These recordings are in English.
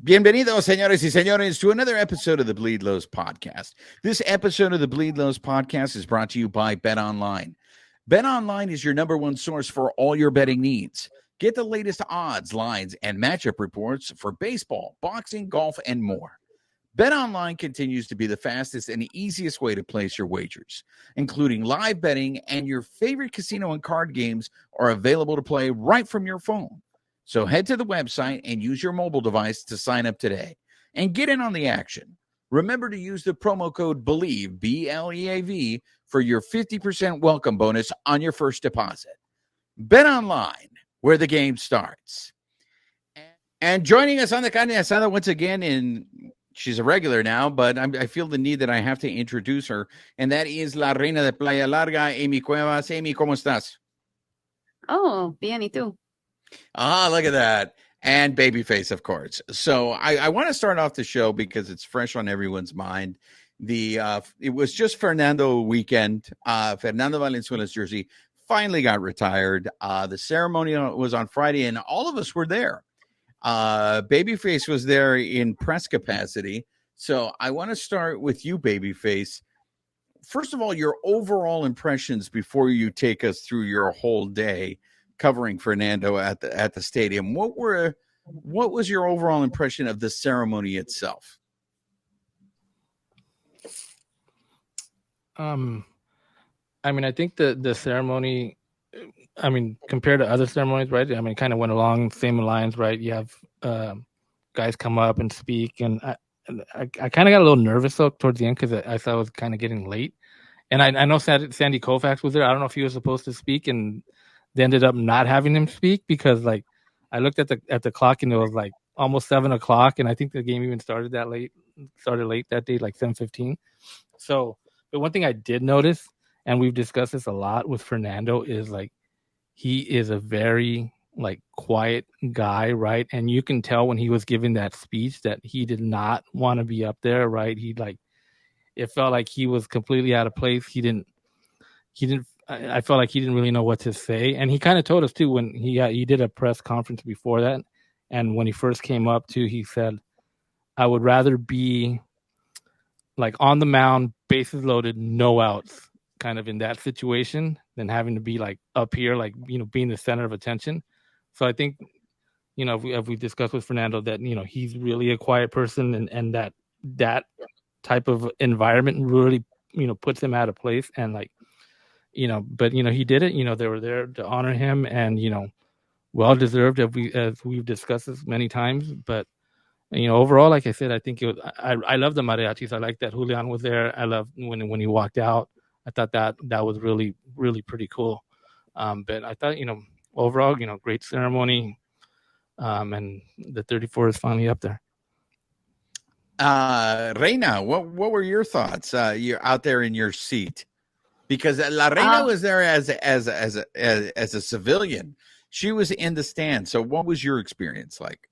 Bienvenidos, señores y señores, to another episode of the Bleed Lows podcast. This episode of the Bleed Lows podcast is brought to you by Bet Online. Bet Online is your number one source for all your betting needs. Get the latest odds, lines, and matchup reports for baseball, boxing, golf, and more. Bet Online continues to be the fastest and easiest way to place your wagers, including live betting, and your favorite casino and card games are available to play right from your phone. So head to the website and use your mobile device to sign up today and get in on the action. Remember to use the promo code BELIEVE, B-L-E-A-V, for your 50% welcome bonus on your first deposit. Bet Online, where the game starts. And joining us on the Carne Asada once again, she's a regular now, but I feel the need that I have to introduce her, and that is La Reina de Playa Larga, Amy Cuevas. Amy, ¿cómo estás? Oh, bien, ¿y tú? Ah, look at that. And Babyface, of course. So I want to start off the show because it's fresh on everyone's mind. It was just Fernando weekend. Fernando Valenzuela's jersey finally got retired. The ceremony was on Friday, and all of us were there. Babyface was there in press capacity. So I want to start with you, Babyface. First of all, your overall impressions before you take us through your whole day covering Fernando at the stadium. What was your overall impression of the ceremony itself? I mean, I think the ceremony, I mean, compared to other ceremonies, right? I mean, it kind of went along the same lines, right? You have guys come up and speak, and I kind of got a little nervous though towards the end because I thought it was kind of getting late. And I know Sandy Koufax was there. I don't know if he was supposed to speak, and they ended up not having him speak because, like, I looked at the clock and it was like almost 7:00, and I think the game even started late that day, like 7:15. So, but one thing I did notice, and we've discussed this a lot with Fernando, is like he is a very like quiet guy, right? And you can tell when he was giving that speech that he did not want to be up there, right? It felt like he was completely out of place. I felt like he didn't really know what to say. And he kind of told us too, when he did a press conference before that. And when he first came up too, he said, I would rather be like on the mound, bases loaded, no outs, kind of in that situation than having to be like up here, like, being the center of attention. So I think, if we discussed with Fernando that, he's really a quiet person, and that type of environment really, puts him out of place. And like, but he did it. They were there to honor him, and well deserved, as we've discussed this many times. But overall, like I said, I think I love the mariachis. I like that Julian was there. I love when he walked out. I thought that was really, really pretty cool. But I thought overall, great ceremony. And the 34 is finally up there. Reina, what were your thoughts? You're out there in your seat. Because La Reina was there as a civilian. She was in the stand. So what was your experience like?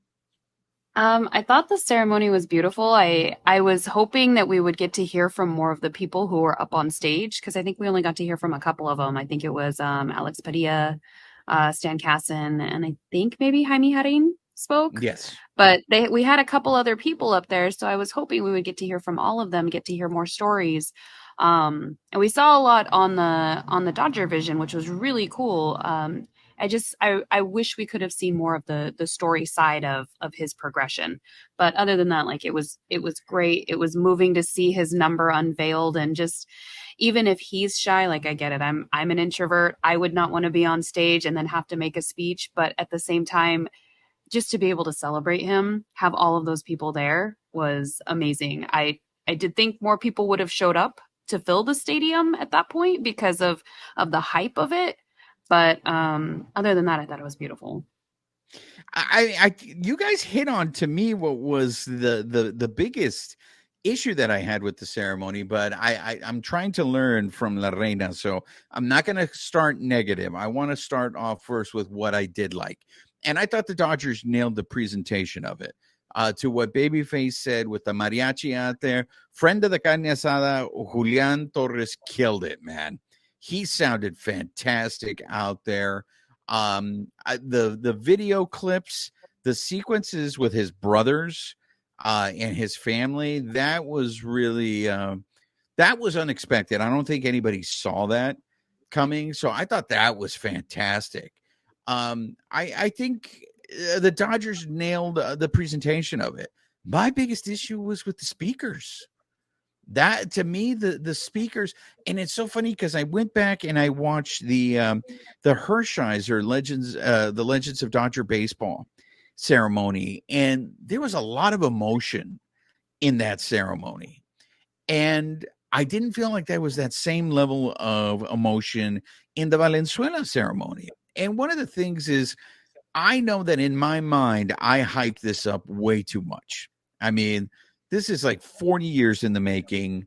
I thought the ceremony was beautiful. I was hoping that we would get to hear from more of the people who were up on stage, because I think we only got to hear from a couple of them. I think it was Alex Padilla, Stan Casson, and I think maybe Jaime Harin spoke. Yes. But we had a couple other people up there, so I was hoping we would get to hear from all of them, get to hear more stories. And we saw a lot on the Dodger Vision, which was really cool. I wish we could have seen more of the story side of his progression. But other than that, like, it was great. It was moving to see his number unveiled, and just, even if he's shy, like, I get it. I'm an introvert. I would not want to be on stage and then have to make a speech. But at the same time, just to be able to celebrate him, have all of those people there, was amazing. I did think more people would have showed up to fill the stadium at that point because of the hype of it. But other than that, I thought it was beautiful. You guys hit on, to me, what was the biggest issue that I had with the ceremony, but I'm trying to learn from La Reina, so I'm not going to start negative. I want to start off first with what I did like. And I thought the Dodgers nailed the presentation of it. To what Babyface said with the mariachi out there, friend of the carne asada, Julian Torres, killed it, man. He sounded fantastic out there. The video clips, the sequences with his brothers, and his family. That was really that was unexpected. I don't think anybody saw that coming, so I thought that was fantastic. I think the Dodgers nailed the presentation of it. My biggest issue was with the speakers. That to me, the speakers, and it's so funny because I went back and I watched the Hershiser Legends, the Legends of Dodger Baseball ceremony, and there was a lot of emotion in that ceremony, and I didn't feel like there was that same level of emotion in the Valenzuela ceremony. And one of the things is, I know that in my mind, I hyped this up way too much. I mean, this is like 40 years in the making,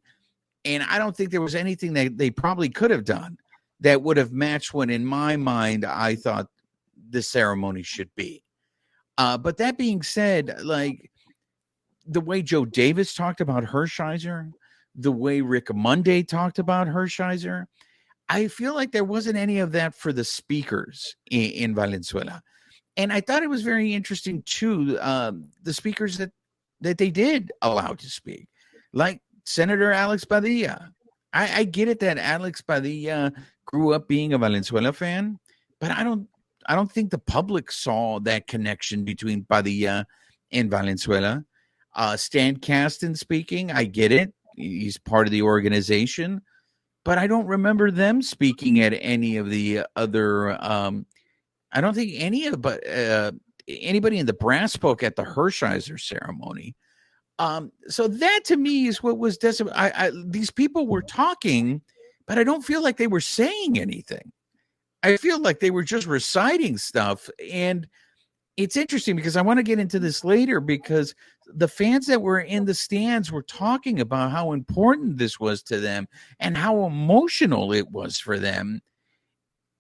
and I don't think there was anything that they probably could have done that would have matched what, in my mind, I thought the ceremony should be. But that being said, like the way Joe Davis talked about Hershiser, the way Rick Monday talked about Hershiser, I feel like there wasn't any of that for the speakers in Valenzuela. And I thought it was very interesting too, the speakers that they did allow to speak, like Senator Alex Padilla. I get it that Alex Padilla grew up being a Valenzuela fan, but I don't think the public saw that connection between Padilla and Valenzuela. Stan Kasten speaking, I get it. He's part of the organization, but I don't remember them speaking at any of the other. I don't think any of but anybody in the brass spoke at the Hershiser ceremony. So that to me is what was these people were talking, but I don't feel like they were saying anything. I feel like they were just reciting stuff. And it's interesting because I want to get into this later, because the fans that were in the stands were talking about how important this was to them and how emotional it was for them.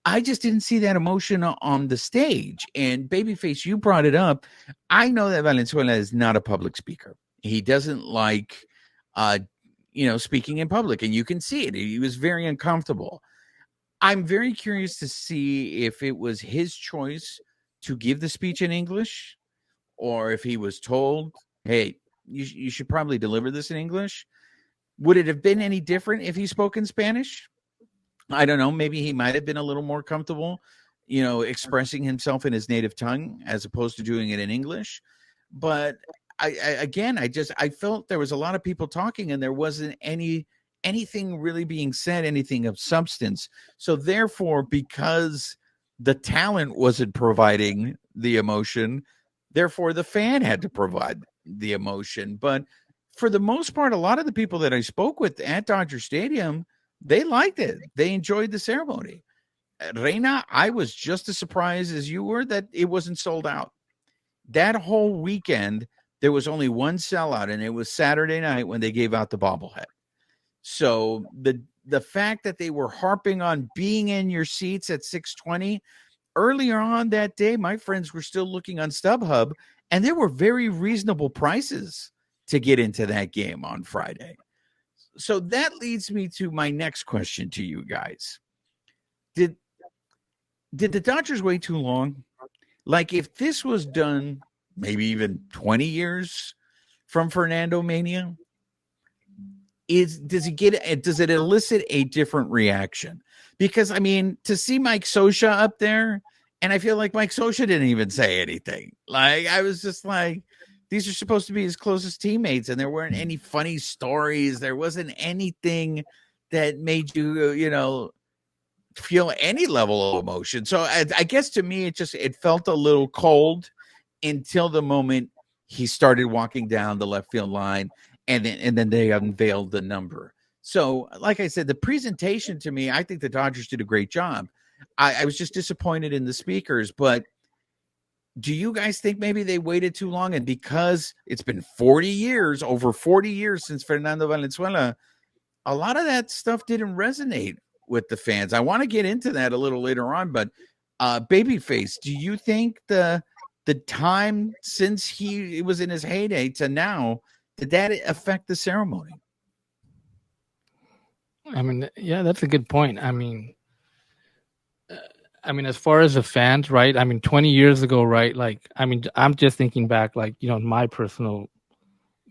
I just didn't see that emotion on the stage. And Babyface, you brought it up. I know that Valenzuela is not a public speaker. He doesn't like, speaking in public, and you can see it. He was very uncomfortable. I'm very curious to see if it was his choice to give the speech in English, or if he was told, hey, you should probably deliver this in English. Would it have been any different if he spoke in Spanish? I don't know. Maybe he might have been a little more comfortable, expressing himself in his native tongue as opposed to doing it in English. But I felt there was a lot of people talking and there wasn't anything really being said, anything of substance. So therefore, because the talent wasn't providing the emotion, therefore the fan had to provide the emotion. But for the most part, a lot of the people that I spoke with at Dodger Stadium, they liked it. They enjoyed the ceremony. Reina, I was just as surprised as you were that it wasn't sold out. That whole weekend, there was only one sellout, and it was Saturday night when they gave out the bobblehead. So the fact that they were harping on being in your seats at 6:20, earlier on that day, my friends were still looking on StubHub, and there were very reasonable prices to get into that game on Friday. So that leads me to my next question to you guys. Did the Dodgers wait too long? Like, if this was done maybe even 20 years from Fernando Mania, does it elicit a different reaction? Because I mean, to see Mike Scioscia up there, and I feel like Mike Scioscia didn't even say anything. Like, I was just like, these are supposed to be his closest teammates, and there weren't any funny stories. There wasn't anything that made you, feel any level of emotion. So I guess to me, it felt a little cold until the moment he started walking down the left field line, and then they unveiled the number. So, like I said, the presentation to me, I think the Dodgers did a great job. I was just disappointed in the speakers, but do you guys think maybe they waited too long? And because it's been over 40 years since Fernando Valenzuela, a lot of that stuff didn't resonate with the fans. I want to get into that a little later on, but Babyface, do you think the time since he was in his heyday to now, did that affect the ceremony? I mean, yeah, that's a good point. I mean, as far as the fans, right? I mean, 20 years ago, right? Like, I mean, I'm just thinking back, like, my personal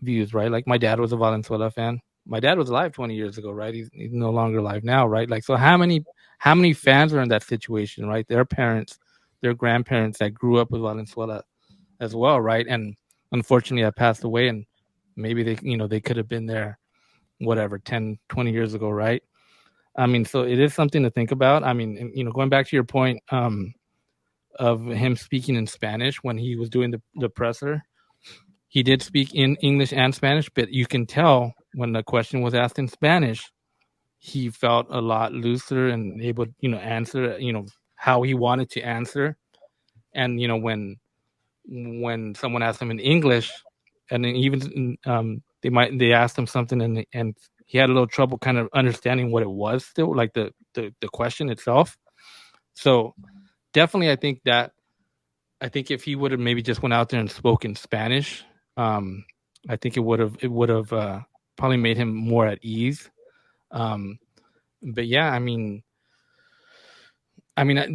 views, right? Like my dad was a Valenzuela fan. My dad was alive 20 years ago, right? He's no longer alive now, right? Like, so how many fans are in that situation, right? Their parents, their grandparents that grew up with Valenzuela as well, right? And unfortunately, I passed away, and maybe they could have been there, whatever, 10, 20 years ago, right? I mean, so it is something to think about. I mean, going back to your point of him speaking in Spanish when he was doing the presser, he did speak in English and Spanish, but you can tell when the question was asked in Spanish, he felt a lot looser and able, answer, how he wanted to answer. And, when someone asked him in English, and then even they asked him something, and he had a little trouble kind of understanding what it was still, like the question itself. So definitely, I think if he would have maybe just went out there and spoke in Spanish, I think it would have probably made him more at ease. But yeah, I mean,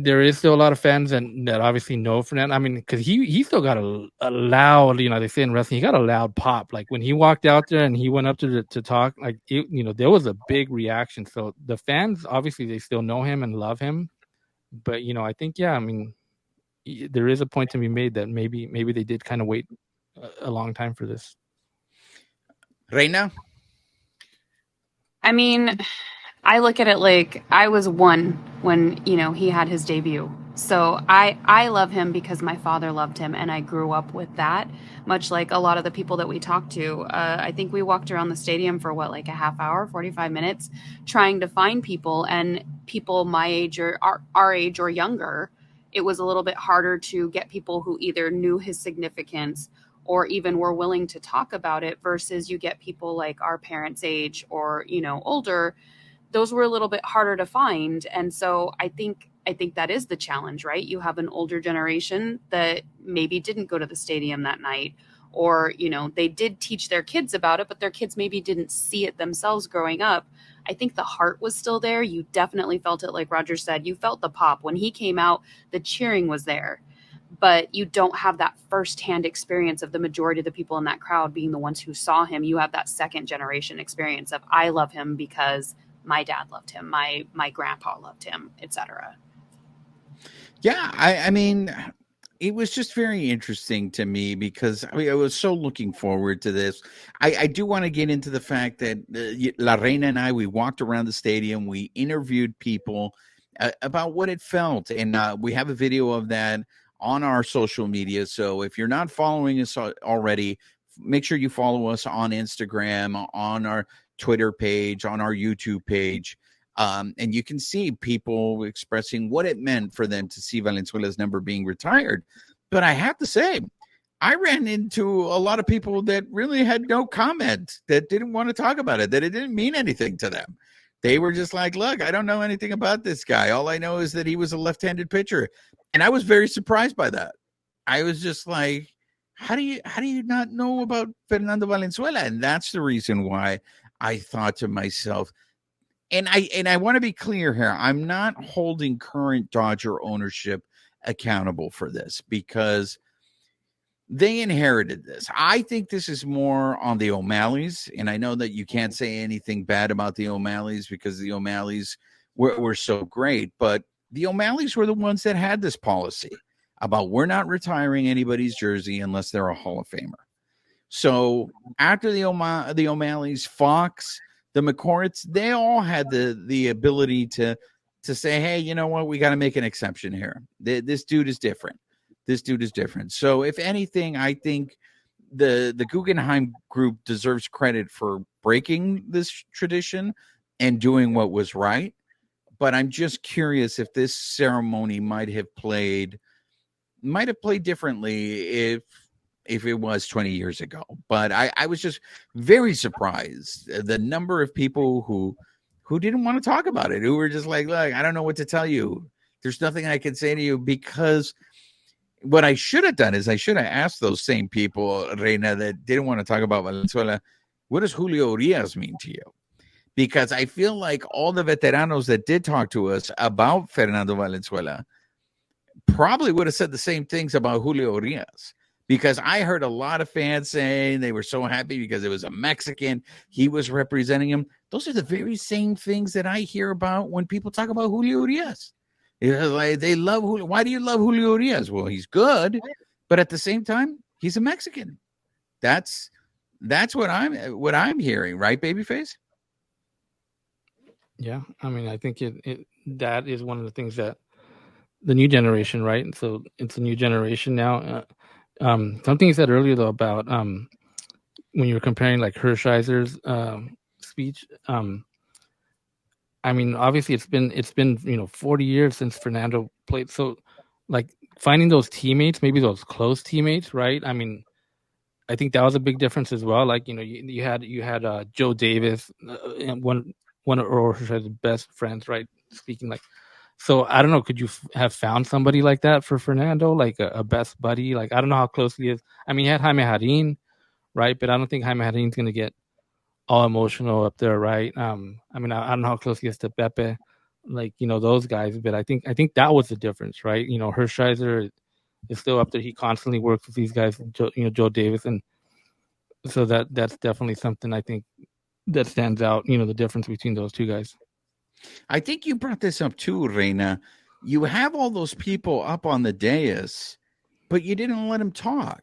there is still a lot of fans that obviously know Fernando. I mean, because he still got a loud, they say in wrestling, he got a loud pop. Like when he walked out there and he went up to talk, like there was a big reaction. So the fans obviously they still know him and love him. But I think there is a point to be made that maybe they did kind of wait a long time for this. Reina? I mean, I look at it like I was one when, he had his debut. So I love him because my father loved him and I grew up with that, much like a lot of the people that we talked to. I think we walked around the stadium for like a half hour, 45 minutes, trying to find people, and people my age or our age or younger. It was a little bit harder to get people who either knew his significance or even were willing to talk about it, versus you get people like our parents' age or, older. Those were a little bit harder to find. And so I think that is the challenge, right? You have an older generation that maybe didn't go to the stadium that night, or, they did teach their kids about it, but their kids maybe didn't see it themselves growing up. I think the heart was still there. You definitely felt it. Like Roger said, you felt the pop when he came out, the cheering was there, but you don't have that firsthand experience of the majority of the people in that crowd being the ones who saw him. You have that second generation experience of, I love him because my dad loved him, my grandpa loved him, etc. Yeah, I mean, it was just very interesting to me because I was so looking forward to this. I do want to get into the fact that La Reina and we walked around the stadium, we interviewed people about what it felt, and we have a video of that on our social media. So if you're not following us already, make sure you follow us on Instagram, on our Twitter page, on our YouTube page. And you can see people expressing what it meant for them to see Valenzuela's number being retired. But I have to say, I ran into a lot of people that really had no comment, that didn't want to talk about it, that it didn't mean anything to them. They were just like, look, I don't know anything about this guy. All I know is that he was a left-handed pitcher. And I was very surprised by that. I was just like, how do you not know about Fernando Valenzuela? And that's the reason why I thought to myself, and I want to be clear here, I'm not holding current Dodger ownership accountable for this because they inherited this. I think this is more on the O'Malleys, and I know that you can't say anything bad about the O'Malleys because the O'Malleys were so great, but the O'Malleys were the ones that had this policy about we're not retiring anybody's jersey unless they're a Hall of Famer. So after the O'Malleys, Fox, the McCourts, they all had the ability to say, hey, you know what? We got to make an exception here. This dude is different. This dude is different. So if anything, I think the Guggenheim Group deserves credit for breaking this tradition and doing what was right. But I'm just curious if this ceremony might have played differently if it was 20 years ago. But I was just very surprised the number of people who didn't want to talk about it, who were just like, look, I don't know what to tell you. There's nothing I can say to you, because what I should have done is I should have asked those same people, Reina, that didn't want to talk about Valenzuela, what does Julio Urias mean to you? Because I feel like all the veteranos that did talk to us about Fernando Valenzuela probably would have said the same things about Julio Urias, because I heard a lot of fans saying they were so happy because it was a Mexican. He was representing him. Those are the very same things that I hear about when people talk about Julio Urias. Like they love Julio. Why do you love Julio Urias? Well, he's good, but at the same time, he's a Mexican. That's what I'm hearing, right, Babyface? Yeah, I mean, I think that is one of the things that the new generation, right? So it's a new generation now. Something you said earlier though about when you were comparing like Hershiser's speech. I mean, obviously it's been 40 years since Fernando played. So like finding those teammates, maybe those close teammates, right? I mean, I think that was a big difference as well. Like you had Joe Davis, and one of Earl Hershiser's best friends, right? Speaking like, so I don't know. Could you have found somebody like that for Fernando, like a best buddy? Like I don't know how close he is. I mean, he had Jaime Jarin, right? But I don't think Jaime Jarin's going to get all emotional up there, right? I mean, I don't know how close he is to Pepe, like those guys. But I think that was the difference, right? Hershiser is still up there. He constantly works with these guys, Joe Davis, and so that's definitely something I think that stands out. The difference between those two guys. I think you brought this up too, Reina. You have all those people up on the dais, but you didn't let them talk.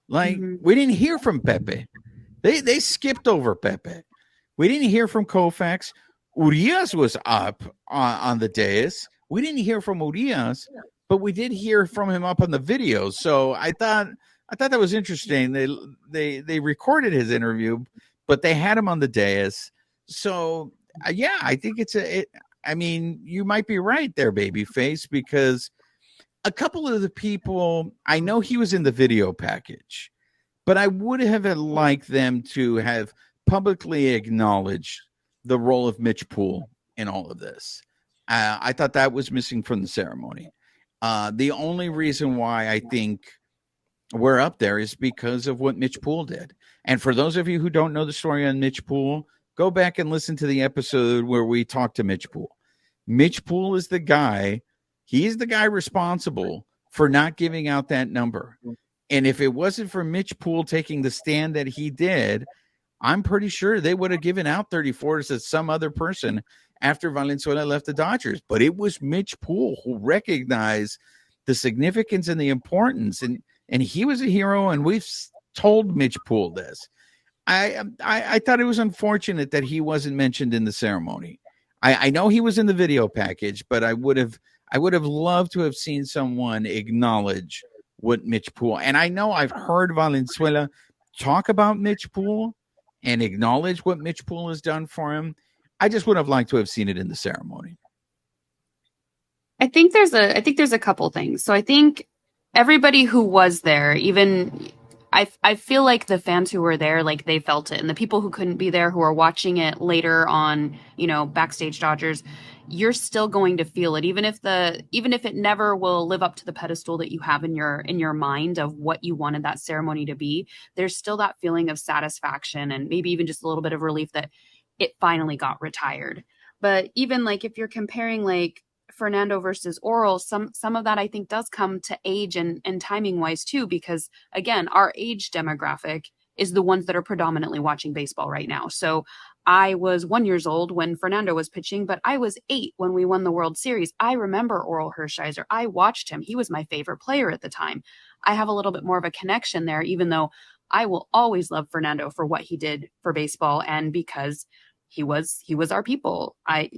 Like we didn't hear from Pepe. They skipped over Pepe. We didn't hear from Koufax. Urias was up on the dais. We didn't hear from Urias, but we did hear from him up on the video. So I thought that was interesting. They recorded his interview, but they had him on the dais. So yeah, I think I mean, you might be right there, Babyface, because a couple of the people, I know he was in the video package, but I would have liked them to have publicly acknowledged the role of Mitch Poole in all of this. I thought that was missing from the ceremony. The only reason why I think we're up there is because of what Mitch Poole did. And for those of you who don't know the story on Mitch Poole, go back and listen to the episode where we talked to Mitch Poole. Mitch Poole is the guy. He's the guy responsible for not giving out that number. And if it wasn't for Mitch Poole taking the stand that he did, I'm pretty sure they would have given out 34 to some other person after Valenzuela left the Dodgers. But it was Mitch Poole who recognized the significance and the importance. And he was a hero, and we've told Mitch Poole this. I thought it was unfortunate that he wasn't mentioned in the ceremony. I know he was in the video package, but I would have loved to have seen someone acknowledge what Mitch Poole. And I know I've heard Valenzuela talk about Mitch Poole and acknowledge what Mitch Poole has done for him. I just would have liked to have seen it in the ceremony. I think there's a couple things. So I think everybody who was there, even I feel like the fans who were there, like they felt it, and the people who couldn't be there, who are watching it later on, backstage Dodgers, you're still going to feel it, even if it never will live up to the pedestal that you have in your mind of what you wanted that ceremony to be. There's still that feeling of satisfaction and maybe even just a little bit of relief that it finally got retired. But even like if you're comparing like Fernando versus Oral, some of that I think does come to age and timing wise too, because again, our age demographic is the ones that are predominantly watching baseball right now. So I was 1 year old when Fernando was pitching, but I was 8 when we won the World Series. I remember Oral Hershiser. I watched him. He was my favorite player at the time. I have a little bit more of a connection there, even though I will always love Fernando for what he did for baseball and because he was our people. I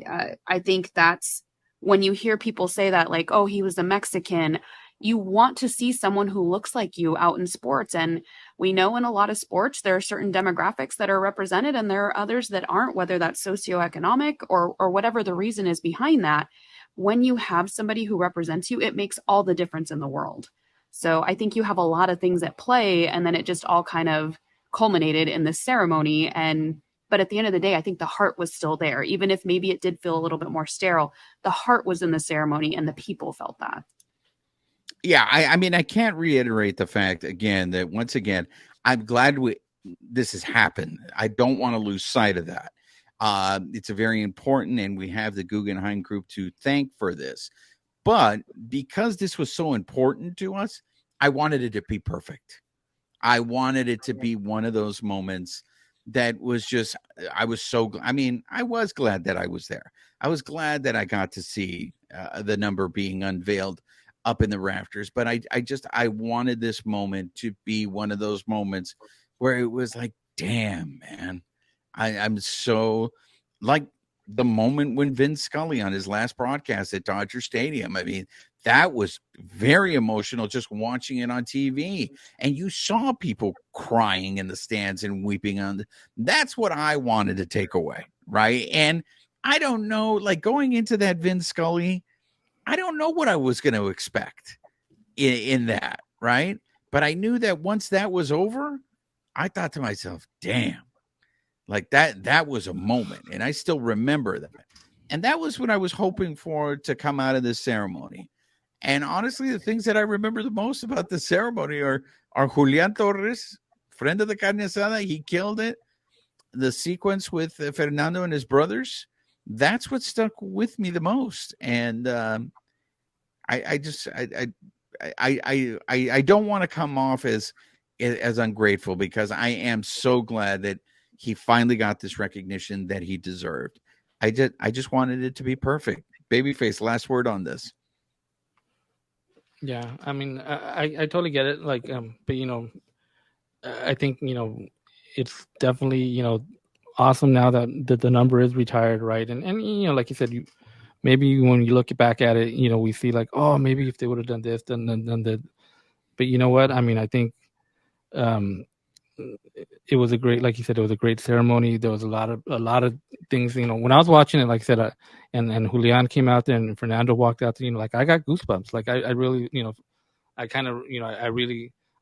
think that's when you hear people say that, like, oh, he was a Mexican, you want to see someone who looks like you out in sports. And we know in a lot of sports, there are certain demographics that are represented and there are others that aren't, whether that's socioeconomic or whatever the reason is behind that. When you have somebody who represents you, it makes all the difference in the world. So I think you have a lot of things at play, and then it just all kind of culminated in this ceremony. But at the end of the day, I think the heart was still there. Even if maybe it did feel a little bit more sterile, the heart was in the ceremony and the people felt that. Yeah, I mean, I can't reiterate the fact again that once again, I'm glad this has happened. I don't want to lose sight of that. It's a very important, and we have the Guggenheim Group to thank for this. But because this was so important to us, I wanted it to be perfect. I wanted it to be one of those moments that was just, I was so, I mean, I was glad that I was there. I was glad that I got to see the number being unveiled up in the rafters. But I wanted this moment to be one of those moments where it was like, damn, man, I'm so like the moment when Vince Scully on his last broadcast at Dodger Stadium. I mean, that was very emotional just watching it on TV. And you saw people crying in the stands and weeping that's what I wanted to take away. Right. And I don't know, like going into that Vince Scully, I don't know what I was going to expect in that. Right. But I knew that once that was over, I thought to myself, damn, like that was a moment. And I still remember that. And that was what I was hoping for to come out of this ceremony. And honestly, the things that I remember the most about the ceremony are Julian Torres, friend of the carne asada. He killed it. The sequence with Fernando and his brothers, that's what stuck with me the most. And I don't want to come off as ungrateful, because I am so glad that he finally got this recognition that he deserved. I just wanted it to be perfect. Babyface, last word on this. Yeah, I mean, I totally get it. Like, but I think it's definitely awesome now that the number is retired, right? And like you said, maybe when you look back at it, we see like, oh, maybe if they would have done this, done that. But you know what? I mean, I think it was a great, like you said, it was a great ceremony. There was a lot of things. When I was watching it, like I said, and Julian came out there and Fernando walked out there. Like I got goosebumps. Like I really, I kind of,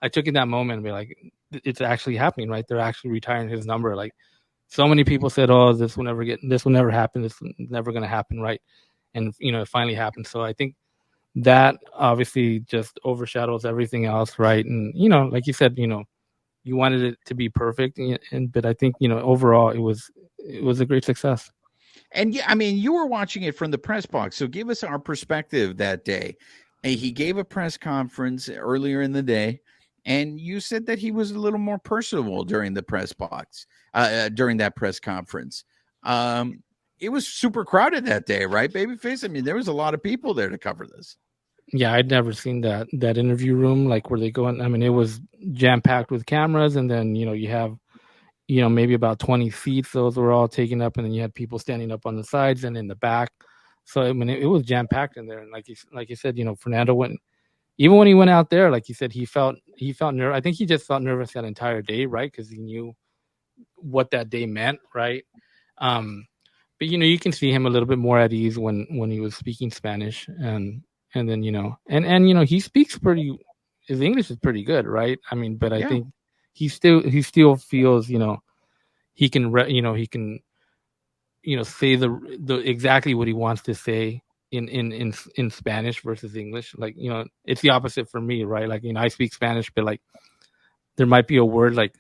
I took in that moment and be like, it's actually happening, right? They're actually retiring his number. Like so many people said, oh, this will never happen. This is never going to happen, right? And it finally happened. So I think that obviously just overshadows everything else, right? And like you said, you wanted it to be perfect, but I think overall it was a great success. And yeah, I mean, you were watching it from the press box, so give us our perspective that day. He gave a press conference earlier in the day, and you said that he was a little more personable during the press box, during that press conference. It was super crowded that day, right, Babyface? I mean, there was a lot of people there to cover this. Yeah, I'd never seen that interview room, like where they go in. I mean, it was jam packed with cameras, and then you have maybe about 20 seats. Those were all taken up, and then you had people standing up on the sides and in the back. So I mean, it was jam packed in there. And like you said, Fernando went, even when he went out there, like you said, he felt nervous. I think he just felt nervous that entire day, right? Because he knew what that day meant, right? But you can see him a little bit more at ease when he was speaking Spanish, and then and he speaks his English is pretty good, right? I mean, but I think he still feels he can say the exactly what he wants to say in Spanish versus English. Like it's the opposite for me, right? Like I speak Spanish, but like there might be a word like,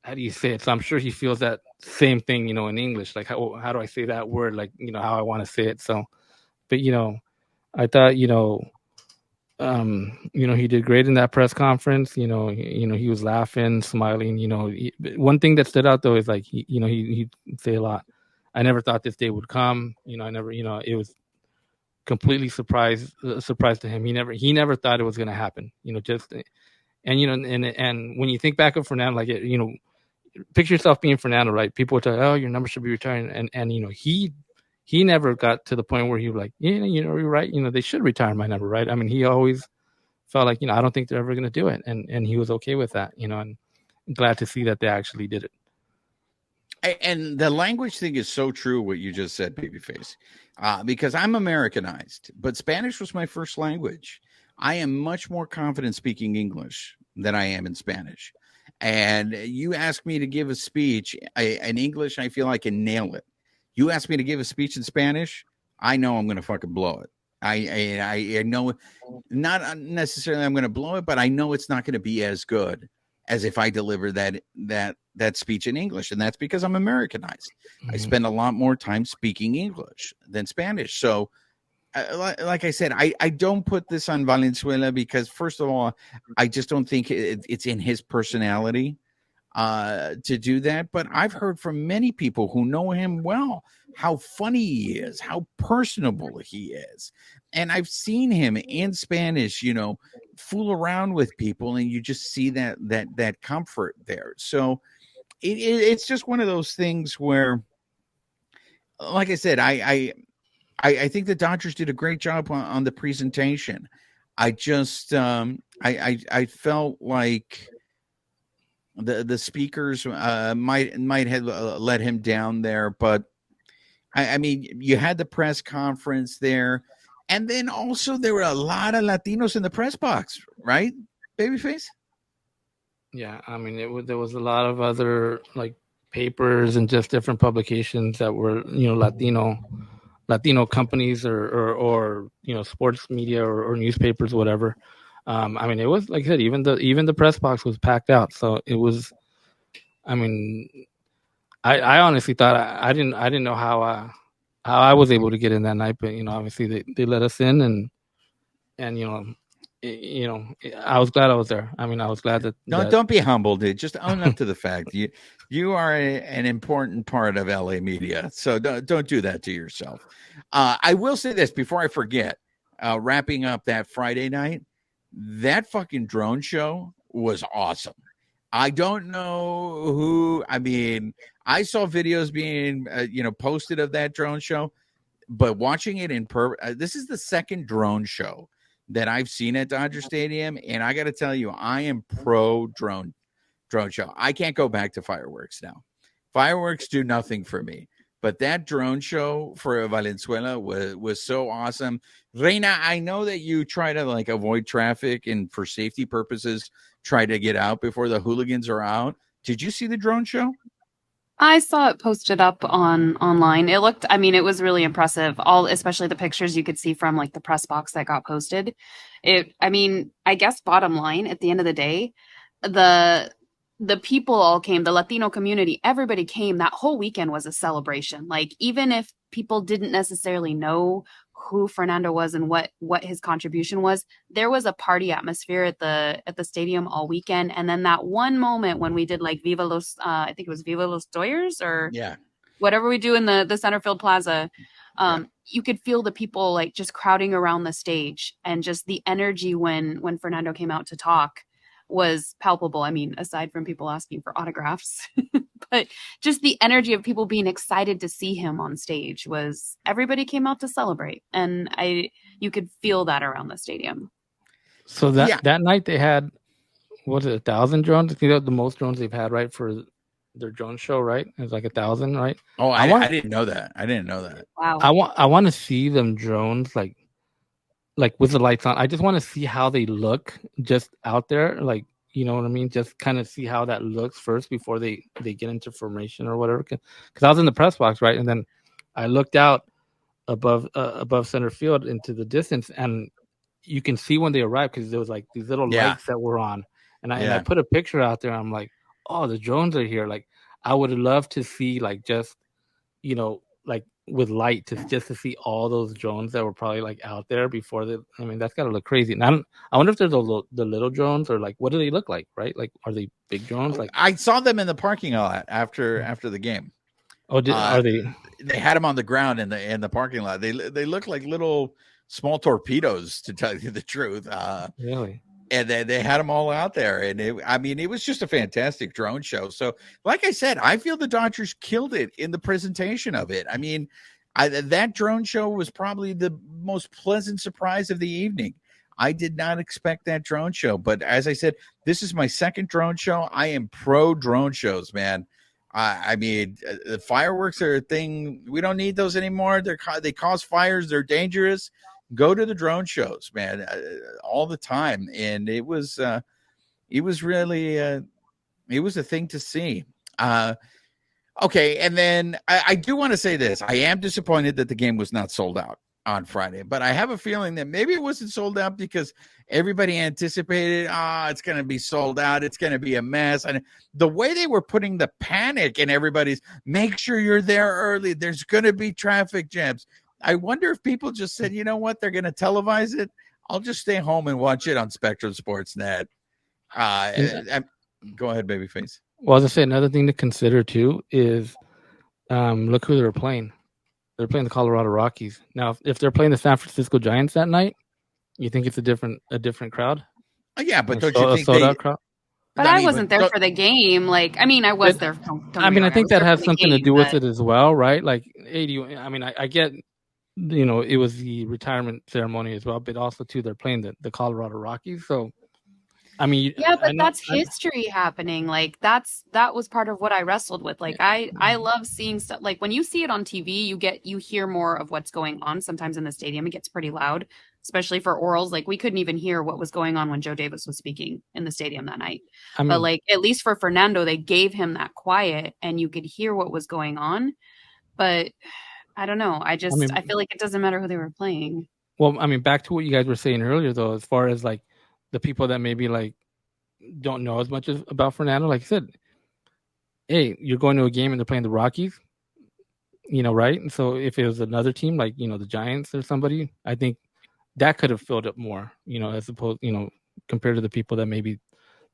how do you say it? So I'm sure he feels that same thing, in English. Like how do I say that word? Like how I want to say it. So, but I thought he did great in that press conference. He was laughing, smiling. One thing that stood out though is like he'd say a lot. I never thought this day would come. I never. It was completely surprise to him. He never thought it was going to happen. And when you think back of Fernando, like picture yourself being Fernando, right? People would tell you, oh, your number should be retiring, and he never got to the point where he was like, you're right. They should retire my number, right? I mean, he always felt like, I don't think they're ever going to do it. And he was okay with that, and I'm glad to see that they actually did it. And the language thing is so true, what you just said, Babyface, because I'm Americanized, but Spanish was my first language. I am much more confident speaking English than I am in Spanish. And you ask me to give a speech in English, I feel I can nail it. You ask me to give a speech in Spanish, I know I'm going to fucking blow it. I know, not necessarily I'm going to blow it, but I know it's not going to be as good as if I deliver that speech in English. And that's because I'm Americanized. Mm-hmm. I spend a lot more time speaking English than Spanish. So like I said, I don't put this on Valenzuela because, first of all, I just don't think it's in his personality to do that. But I've heard from many people who know him well how funny he is, how personable he is. And I've seen him in Spanish, fool around with people, and you just see that comfort there. So it's just one of those things where, like I said, I think the Dodgers did a great job on the presentation. I just I felt like the speakers might have let him down there, but I mean, you had the press conference there, and then also there were a lot of Latinos in the press box, right, Babyface? Yeah, I mean, there was a lot of other like papers and just different publications that were Latino companies or sports media or newspapers, whatever. I mean, it was, like I said, even the press box was packed out. So it was. I mean, I honestly thought I didn't know how I was able to get in that night, but obviously they let us in, and I was glad I was there. I mean, I was glad that don't be humble, dude. Just own up to the fact you are an important part of LA media. So don't do that to yourself. I will say this before I forget. Wrapping up that Friday night, that fucking drone show was awesome. I don't know who. I mean, I saw videos being posted of that drone show, but watching it this is the second drone show that I've seen at Dodger Stadium, and I got to tell you, I am pro drone show. I can't go back to fireworks now. Fireworks do nothing for me, but that drone show for Valenzuela was so awesome. Reina, I know that you try to like avoid traffic and for safety purposes try to get out before the hooligans are out. Did you see the drone show? I saw it posted up online. It was really impressive. Especially the pictures you could see from like the press box that got posted. I guess bottom line at the end of the day, the people all came, the Latino community, everybody came. That whole weekend was a celebration. Like, even if people didn't necessarily know who Fernando was and what his contribution was, there was a party atmosphere at the stadium all weekend. And then that one moment when we did like Viva Los, I think it was Viva Los Doyers or whatever we do in the Centerfield Plaza. You could feel the people like just crowding around the stage, and just the energy when Fernando came out to talk was palpable. I mean, aside from people asking for autographs, but just the energy of people being excited to see him on stage was, everybody came out to celebrate, and you could feel that around the stadium. So that night they had, what is it, 1,000 drones? I think the most drones they've had, right, for their drone show, right? It was like 1,000, right? Oh, I didn't know that. I didn't know that. Wow. I want to see them drones like with the lights on. I just want to see how they look just out there, like, you know what I mean? Just kind of see how that looks first before they get into formation or whatever. Because I was in the press box, right, and then I looked out above center field into the distance, and you can see when they arrived because there was like these little lights that were on, and I put a picture out there. I'm like, oh, the drones are here. Like, I would love to see like just like with light just to see all those drones that were probably like out there before that's gotta look crazy. And I wonder if they're the little drones, or like, what do they look like, right? Like, are they big drones? Like, I saw them in the parking lot after the game. Oh, are they? They had them on the ground in the parking lot. They look like little small torpedoes, to tell you the truth. Really? And they had them all out there, and it was just a fantastic drone show. So, like I said, I feel the Dodgers killed it in the presentation of it. I mean, that drone show was probably the most pleasant surprise of the evening. I did not expect that drone show, but as I said, this is my second drone show. I am pro drone shows, man. I mean, the fireworks are a thing. We don't need those anymore. They cause fires. They're dangerous. Go to the drone shows, man, all the time. And it was really, it was a thing to see. Okay. And then I do want to say this. I am disappointed that the game was not sold out on Friday, but I have a feeling that maybe it wasn't sold out because everybody anticipated, it's going to be sold out. It's going to be a mess. And the way they were putting the panic in everybody's, make sure you're there early. There's going to be traffic jams. I wonder if people just said, you know what, they're going to televise it. I'll just stay home and watch it on Spectrum Sportsnet. Go ahead, babyface. Well, as I say, another thing to consider too is look who they're playing. They're playing the Colorado Rockies. Now, if they're playing the San Francisco Giants that night, you think it's a different crowd? Yeah, but don't you think sold-out crowd? But I wasn't there for the game. Like, I mean, I was there. I think that has something to do with it as well, right? Like, I get, it was the retirement ceremony as well, but also too, they're playing the Colorado Rockies. So, I mean, yeah, but that's history happening. Like, that was part of what I wrestled with. Like, I love seeing stuff. Like, when you see it on TV, you hear more of what's going on. Sometimes in the stadium, it gets pretty loud, especially for orals. Like, we couldn't even hear what was going on when Joe Davis was speaking in the stadium that night. But like, at least for Fernando, they gave him that quiet and you could hear what was going on. But I don't know. I feel like it doesn't matter who they were playing. Well, I mean, back to what you guys were saying earlier, though, as far as like the people that maybe like don't know as much about Fernando, like I said, hey, you're going to a game and they're playing the Rockies, right? And so if it was another team like, the Giants or somebody, I think that could have filled up more, as opposed, compared to the people that maybe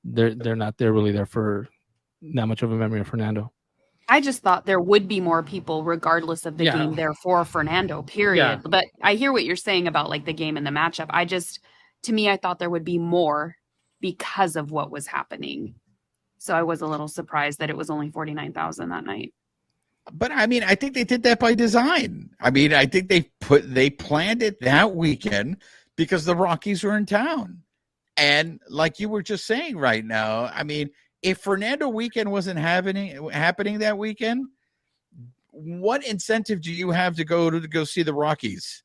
they're not really there for that much of a memory of Fernando. I just thought there would be more people regardless of the game there for Fernando, period. Yeah. But I hear what you're saying about like the game and the matchup. To me, I thought there would be more because of what was happening. So I was a little surprised that it was only 49,000 that night. But I mean, I think they did that by design. I mean, I think they planned it that weekend because the Rockies were in town. And like you were just saying right now, I mean, if Fernando Weekend wasn't happening that weekend, what incentive do you have to go see the Rockies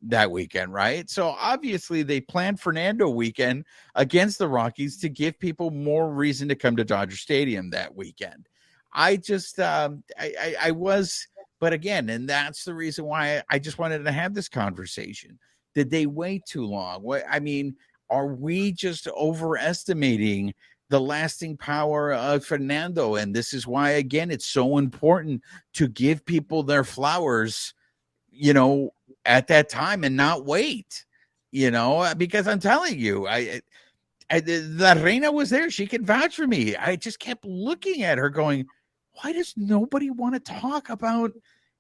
that weekend, right? So obviously they planned Fernando Weekend against the Rockies to give people more reason to come to Dodger Stadium that weekend. I just I was, but again, and that's the reason why I just wanted to have this conversation. Did they wait too long? I mean, are we just overestimating the lasting power of Fernando? And this is why, again, it's so important to give people their flowers, at that time and not wait, because I'm telling you, La Reina was there. She can vouch for me. I just kept looking at her going, why does nobody want to talk about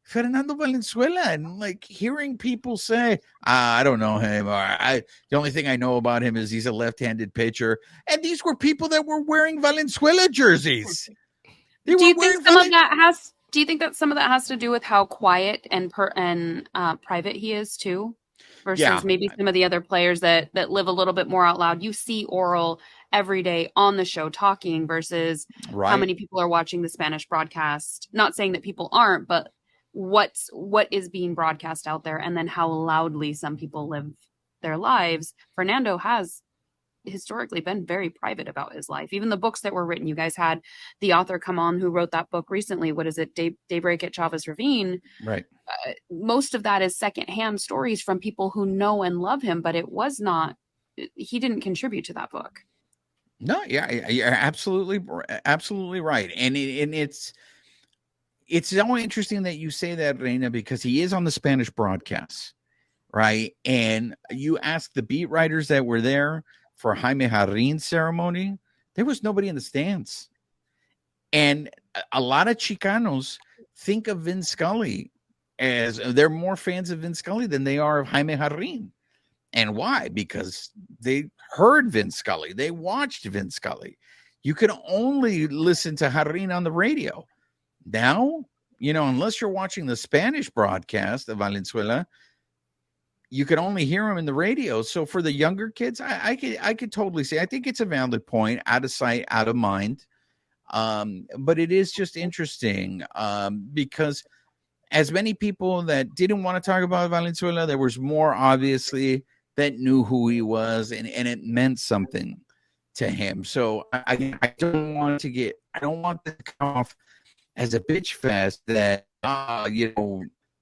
Fernando Valenzuela? And like hearing people say, I don't know him. Or the only thing I know about him is he's a left-handed pitcher. And these were people that were wearing Valenzuela jerseys. Do you think some of that has to do with how quiet and private he is too? Versus maybe some of the other players that live a little bit more out loud. You see Oral every day on the show talking versus how many people are watching the Spanish broadcast. Not saying that people aren't, but what is being broadcast out there and then how loudly some people live their lives. Fernando has historically been very private about his life. Even the books that were written, you guys had the author come on who wrote that book recently. What is it? Daybreak at Chavez Ravine. Right. Most of that is secondhand stories from people who know and love him, but he didn't contribute to that book. No, yeah, you're absolutely right. And it's so interesting that you say that, Reina, because he is on the Spanish broadcast, right? And you ask the beat writers that were there for Jaime Jarrin's ceremony, there was nobody in the stands. And a lot of Chicanos think of Vin Scully as they're more fans of Vin Scully than they are of Jaime Jarrin. And why? Because they heard Vin Scully. They watched Vin Scully. You could only listen to Jarrin on the radio. Now, unless you're watching the Spanish broadcast of Valenzuela, you can only hear him in the radio. So for the younger kids, I could totally say, I think it's a valid point, out of sight, out of mind. But it is just interesting because as many people that didn't want to talk about Valenzuela, there was more obviously that knew who he was and it meant something to him. So I don't want this to come off as a bitch fest that,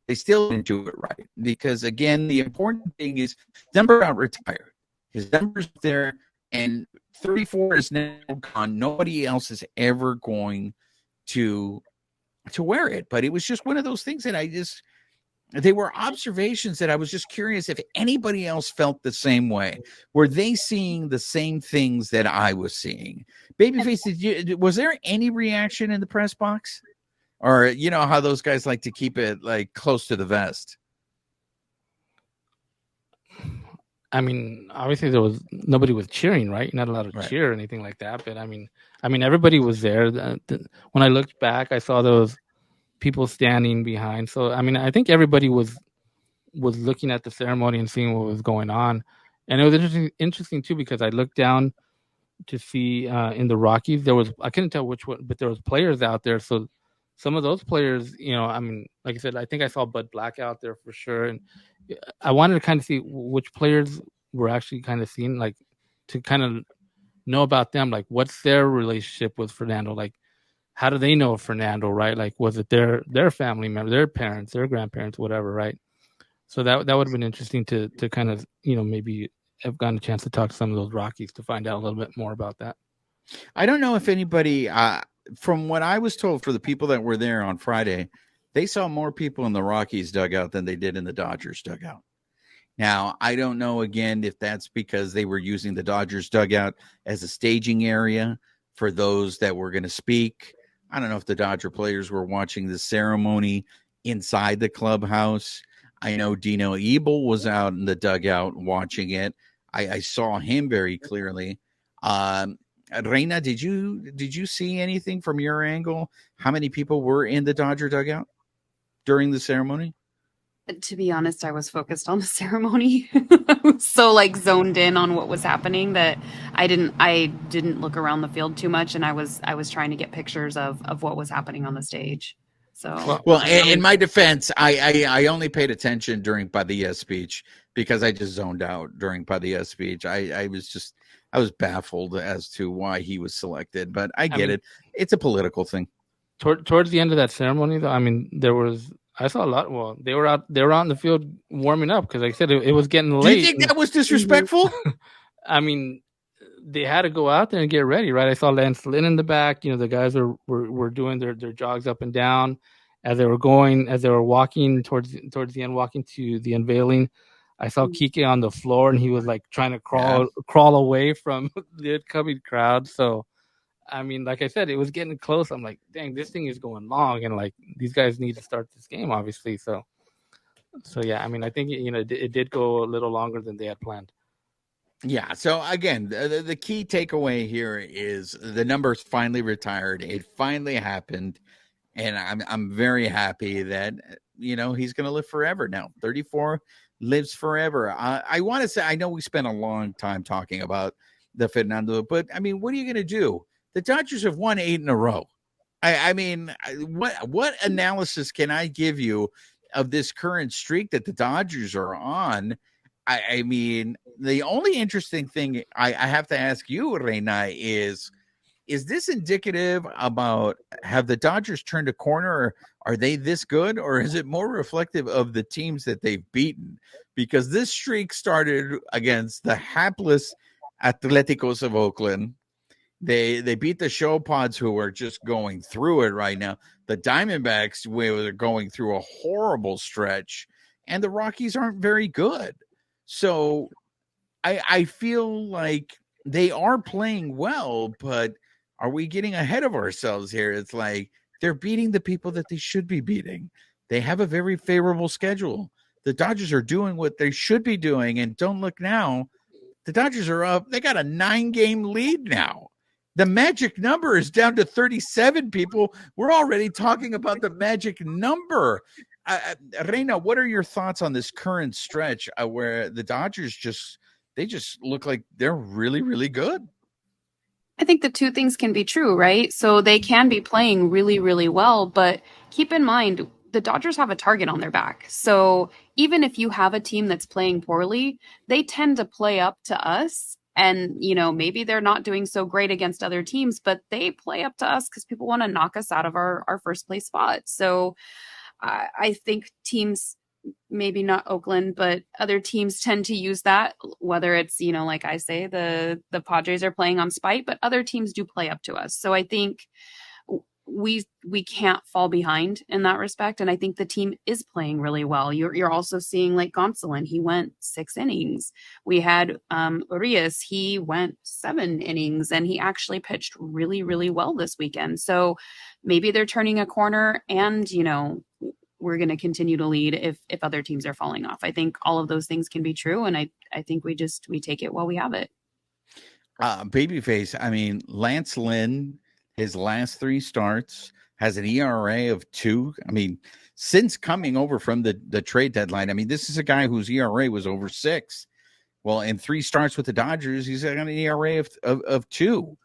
they still didn't do it right. Because again, the important thing is number got retired. His number's there and 34 is now gone. Nobody else is ever going to wear it. But it was just one of those things that they were observations that I was just curious if anybody else felt the same way. Were they seeing the same things that I was seeing? Babyface, was there any reaction in the press box? Or you know how those guys like to keep it like close to the vest? I mean, obviously nobody was cheering, right? You're not allowed to Right. cheer or anything like that. But I mean, everybody was there. When I looked back, I saw those people standing behind. So I mean, I think everybody was looking at the ceremony and seeing what was going on, and it was interesting too because I looked down to see in the Rockies I couldn't tell which one, but there was players out there. So some of those players, I mean, like I said, I think I saw Bud Black out there for sure, and I wanted to kind of see which players were actually kind of seen, like to kind of know about them, like what's their relationship with Fernando, like how do they know Fernando, right? Like was it their family member, their parents, their grandparents, whatever, right? So that would have been interesting to kind of maybe have gotten a chance to talk to some of those Rockies to find out a little bit more about that. I don't know if anybody, from what I was told, for the people that were there on Friday, they saw more people in the Rockies dugout than they did in the Dodgers dugout. Now, I don't know, again, if that's because they were using the Dodgers dugout as a staging area for those that were going to speak. I don't know if the Dodger players were watching the ceremony inside the clubhouse. I know Dino Ebel was out in the dugout watching it. I saw him very clearly. Reina, did you see anything from your angle? How many people were in the Dodger dugout during the ceremony? To be honest, I was focused on the ceremony. I was so like zoned in on what was happening that I didn't look around the field too much, and I was trying to get pictures of what was happening on the stage. So well, in my defense, I only paid attention during Padilla's speech because I just zoned out during Padilla's speech. I was baffled as to why he was selected, but I get it. It's a political thing. Towards the end of that ceremony, though, I mean, I saw a lot. Well, they were out in the field warming up because, like I said, it was getting late. Do you think that was disrespectful? I mean, they had to go out there and get ready, right? I saw Lance Lynn in the back. The guys were doing their jogs up and down as they were walking towards the end, walking to the unveiling. I saw Kike on the floor, and he was like trying to crawl away from the incoming crowd. So, I mean, like I said, it was getting close. I'm like, dang, this thing is going long, and like these guys need to start this game, obviously. So yeah, I mean, I think it did go a little longer than they had planned. Yeah. So again, the key takeaway here is the numbers finally retired. It finally happened, and I'm very happy that he's going to live forever now. 34 lives forever. I want to say, I know we spent a long time talking about the Fernando, but I mean, what are you going to do? The Dodgers have won 8 in a row. I mean, what analysis can I give you of this current streak that the Dodgers are on? I mean, the only interesting thing I have to ask you, Reina, is this indicative about have the Dodgers turned a corner? Or are they this good? Or is it more reflective of the teams that they've beaten? Because this streak started against the hapless Atléticos of Oakland. They beat the Show Pods, who are just going through it right now. The Diamondbacks, where they're going through a horrible stretch, and the Rockies aren't very good. So I feel like they are playing well, but are we getting ahead of ourselves here? It's like they're beating the people that they should be beating. They have a very favorable schedule. The Dodgers are doing what they should be doing, and don't look now. The Dodgers are up. They got a 9-game lead now. The magic number is down to 37 people. We're already talking about the magic number. Reina, what are your thoughts on this current stretch where the Dodgers just look like they're really, really good? I think the two things can be true, right? So they can be playing really, really well, but keep in mind, the Dodgers have a target on their back. So even if you have a team that's playing poorly, they tend to play up to us. And, maybe they're not doing so great against other teams, but they play up to us because people want to knock us out of our first place spot. So I think teams, maybe not Oakland, but other teams tend to use that, whether it's, like I say, the Padres are playing on spite, but other teams do play up to us. So I think we can't fall behind in that respect. And I think the team is playing really well. You're also seeing like Gonsolin, he went 6 innings. We had Urias, he went 7 innings, and he actually pitched really, really well this weekend. So maybe they're turning a corner, and we're going to continue to lead if other teams are falling off. I think all of those things can be true, and I think we take it while we have it. Babyface, I mean, Lance Lynn, his last 3 starts, has an ERA of 2. I mean, since coming over from the trade deadline, I mean, this is a guy whose ERA was over 6. Well, in 3 starts with the Dodgers, he's got an ERA of 2.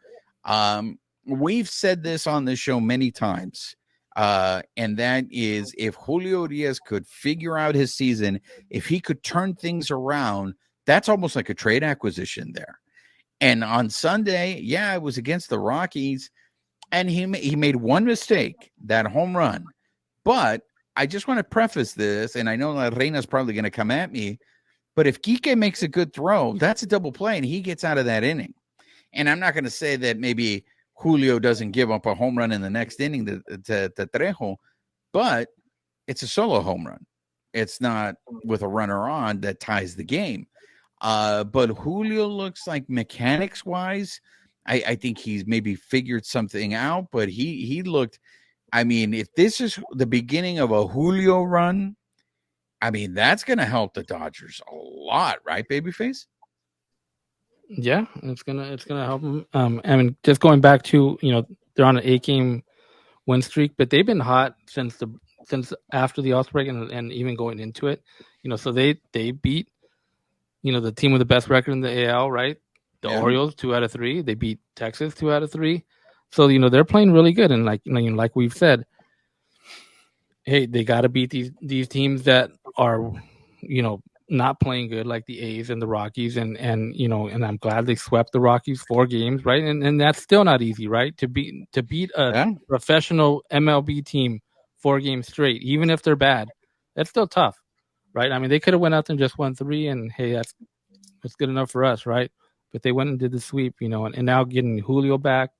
We've said this on this show many times, and that is if Julio Urias could figure out his season, if he could turn things around, that's almost like a trade acquisition there. And on Sunday, it was against the Rockies, and he made one mistake, that home run. But I just want to preface this, and I know that Reina's probably going to come at me, but if Kike makes a good throw, that's a double play, and he gets out of that inning. And I'm not going to say that maybe Julio doesn't give up a home run in the next inning to Trejo, but it's a solo home run. It's not with a runner on that ties the game. But Julio looks like mechanics-wise, I think he's maybe figured something out, but he looked, I mean, if this is the beginning of a Julio run, I mean, that's going to help the Dodgers a lot, right, Babyface? Yeah, it's gonna help them. I mean, just going back to they're on an 8-game win streak, but they've been hot since after the All-Star break and even going into it. So they beat the team with the best record in the AL, right? The Orioles 2 out of 3. They beat Texas 2 out of 3. So they're playing really good, and like we've said, hey, they got to beat these teams that are not playing good, like the A's and the Rockies, and I'm glad they swept the Rockies 4 games, right? And that's still not easy, right? To beat a professional MLB team 4 games straight, even if they're bad, that's still tough, right? I mean, they could have went out there and just won 3, and hey, that's good enough for us, right? But they went and did the sweep, and now getting Julio back.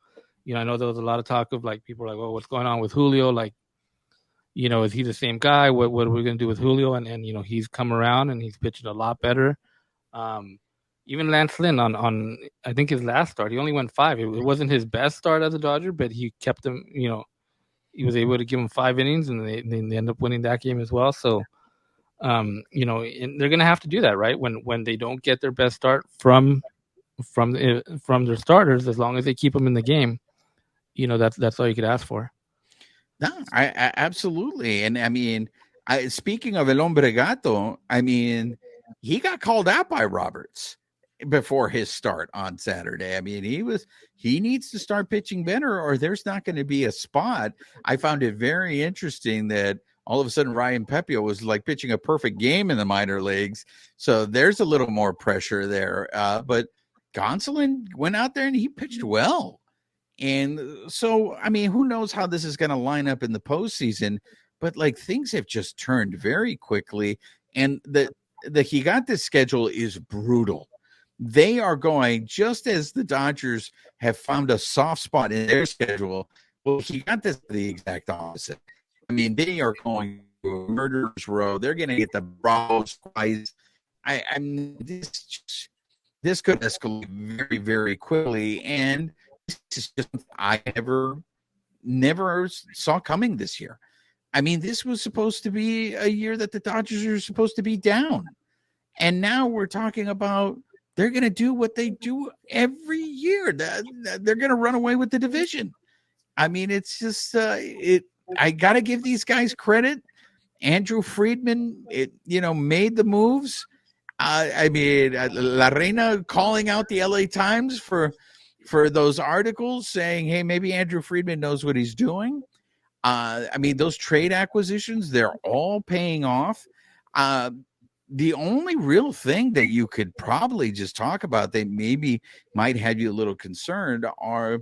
I know there was a lot of talk of like people are like, well, what's going on with Julio? Like, is he the same guy? What are we going to do with Julio? And he's come around and he's pitching a lot better. Even Lance Lynn on I think his last start, he only went 5. It wasn't his best start as a Dodger, but he kept him. He was able to give him 5 innings, and they ended up winning that game as well. So, and they're going to have to do that, right? When they don't get their best start from their starters, as long as they keep them in the game, that's all you could ask for. No, I absolutely. And I mean, speaking of El Hombre Gato, I mean, he got called out by Roberts before his start on Saturday. I mean, he needs to start pitching better, or there's not going to be a spot. I found it very interesting that all of a sudden Ryan Pepio was like pitching a perfect game in the minor leagues. So there's a little more pressure there. But Gonsolin went out there and he pitched well. And so, I mean, who knows how this is going to line up in the postseason, but like things have just turned very quickly. And the Gigantes schedule is brutal. They are going, just as the Dodgers have found a soft spot in their schedule, well, Gigantes the exact opposite. I mean, they are going to a murderer's row. They're going to get the Bravos twice. I mean, this could escalate very, very quickly. And this is just I never saw coming this year. I mean, this was supposed to be a year that the Dodgers are supposed to be down. And now we're talking about they're going to do what they do every year. They're going to run away with the division. I mean, it's just I got to give these guys credit. Andrew Friedman, made the moves. I mean, La Reina calling out the LA Times for those articles saying, hey, maybe Andrew Friedman knows what he's doing. I mean, those trade acquisitions, they're all paying off. The only real thing that you could probably just talk about that maybe might have you a little concerned are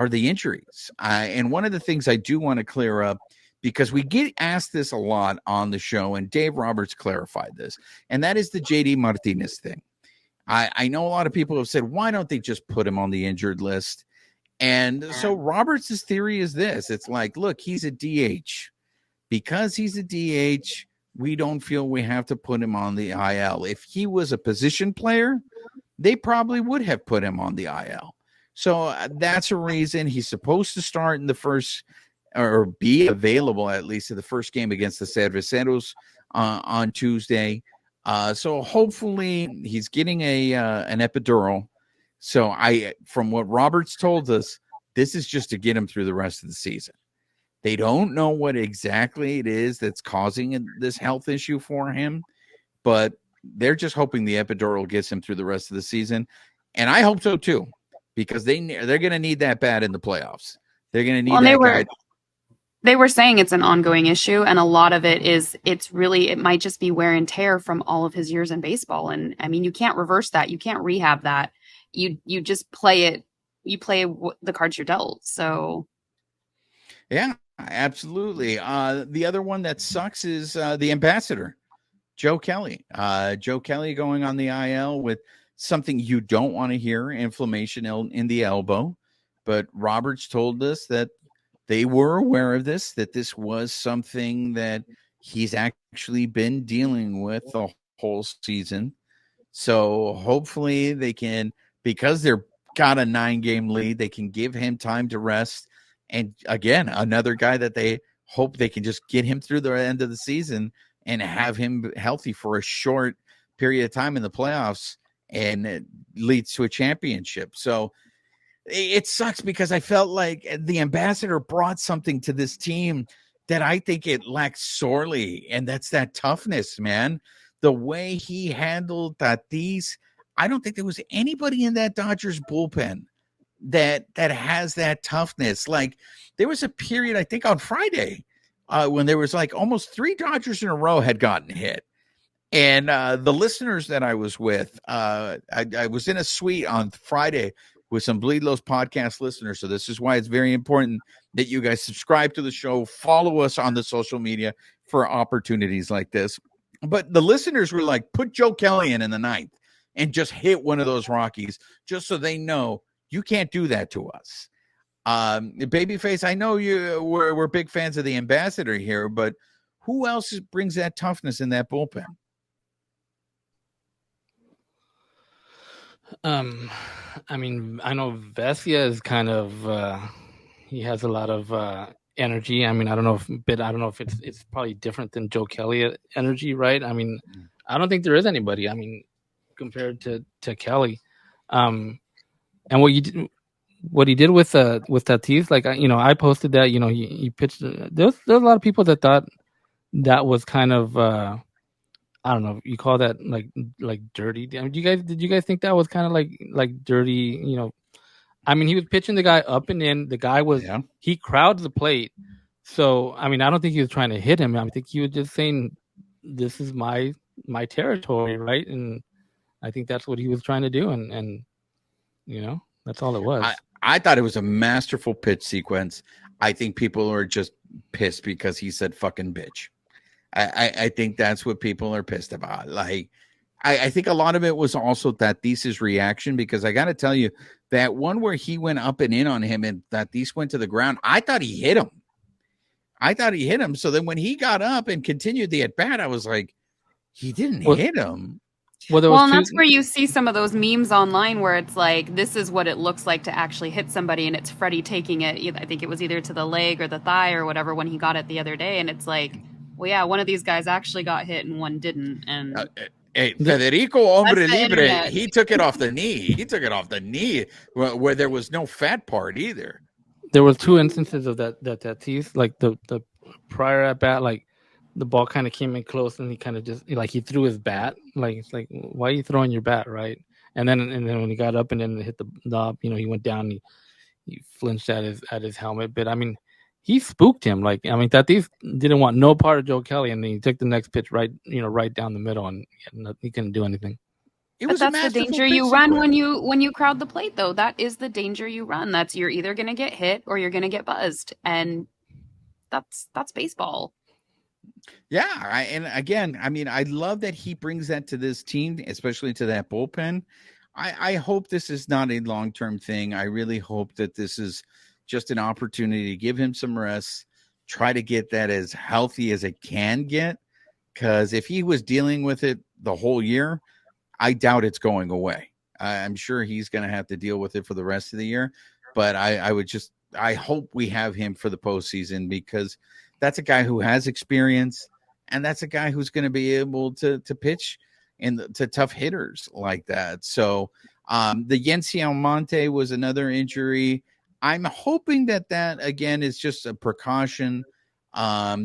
the injuries. And one of the things I do want to clear up, because we get asked this a lot on the show, and Dave Roberts clarified this, and that is the JD Martinez thing. I know a lot of people have said, why don't they just put him on the injured list? And so Roberts' theory is this. It's like, look, he's a DH. Because he's a DH, we don't feel we have to put him on the IL. If he was a position player, they probably would have put him on the IL. So that's a reason he's supposed to start in the first, or be available at least in the first game against the Cerveceros on Tuesday. So hopefully he's getting an epidural. So from what Roberts told us, this is just to get him through the rest of the season. They don't know what exactly it is that's causing this health issue for him, but they're just hoping the epidural gets him through the rest of the season. And I hope so too, because they're going to need that bad in the playoffs. They're going to need that guy. They were saying it's an ongoing issue, and a lot of it is it might just be wear and tear from all of his years in baseball. And I mean, you can't reverse that. You can't rehab that. You just play it. You play the cards you're dealt. So, yeah, absolutely. The other one that sucks is the ambassador, Joe Kelly. Joe Kelly going on the IL with something you don't want to hear, inflammation in the elbow. But Roberts told us that they were aware of this, that this was something that he's actually been dealing with the whole season. So hopefully they can, because they're got a 9-game lead, they can give him time to rest. And again, another guy that they hope they can just get him through the end of the season and have him healthy for a short period of time in the playoffs, and it leads to a championship. So it sucks because I felt like the ambassador brought something to this team that I think it lacks sorely, and that's that toughness, man. The way he handled Tatis, I don't think there was anybody in that Dodgers bullpen that has that toughness. Like, there was a period, I think on Friday, when there was like almost 3 Dodgers in a row had gotten hit. And the listeners that I was with, I was in a suite on Friday with some Bleed Lows podcast listeners. So this is why it's very important that you guys subscribe to the show, follow us on the social media for opportunities like this. But the listeners were like, put Joe Kelly in the 9th and just hit one of those Rockies, just so they know you can't do that to us. Babyface, I know we're big fans of the ambassador here, but who else brings that toughness in that bullpen? I mean, I know Vesia is kind of he has a lot of energy. I mean, I don't know if it's probably different than Joe Kelly energy, right? I mean, I don't think there is anybody. I mean, compared to Kelly, and what he did with Tatis, like I posted that. He pitched. There's a lot of people that thought that was kind of. I don't know. You call that like dirty? I mean, did you guys think that was kind of like dirty? I mean, he was pitching the guy up and in. The guy he crowded the plate. So I mean, I don't think he was trying to hit him. I think he was just saying, "This is my territory," right? And I think that's what he was trying to do. And that's all it was. I thought it was a masterful pitch sequence. I think people are just pissed because he said "fucking bitch." I think that's what people are pissed about. Like, I think a lot of it was also Tatis's reaction, because I got to tell you, that one where he went up and in on him and Tatis went to the ground, I thought he hit him. So then when he got up and continued the at bat, I was like, he didn't hit him. Well, and that's where you see some of those memes online where it's like, this is what it looks like to actually hit somebody, and it's Freddie taking it. I think it was either to the leg or the thigh or whatever when he got it the other day, and it's like, well, yeah, one of these guys actually got hit and one didn't. And Federico Hombre Libre, he took it off the knee. He took it off the knee where there was no fat part either. There were 2 instances of that teeth, like the prior at bat, like the ball kind of came in close and he kind of just he threw his bat. Like, it's like, why are you throwing your bat, right? And then when he got up and then hit the knob, he went down and he flinched at his helmet. But I mean, he spooked him. Like, I mean, Tatis didn't want no part of Joe Kelly, and then he took the next pitch right down the middle, and he couldn't do anything. That's the danger you run when you crowd the plate, though. That is the danger you run. That's, you're either going to get hit or you're going to get buzzed, and that's baseball. Yeah, and again, I mean, I love that he brings that to this team, especially to that bullpen. I hope this is not a long-term thing. I really hope that this is just an opportunity to give him some rest, try to get that as healthy as it can get. Because if he was dealing with it the whole year, I doubt it's going away. I'm sure he's going to have to deal with it for the rest of the year. But I hope we have him for the postseason, because that's a guy who has experience, and that's a guy who's going to be able to pitch to tough hitters like that. So the Yency Almonte was another injury. I'm hoping that again is just a precaution,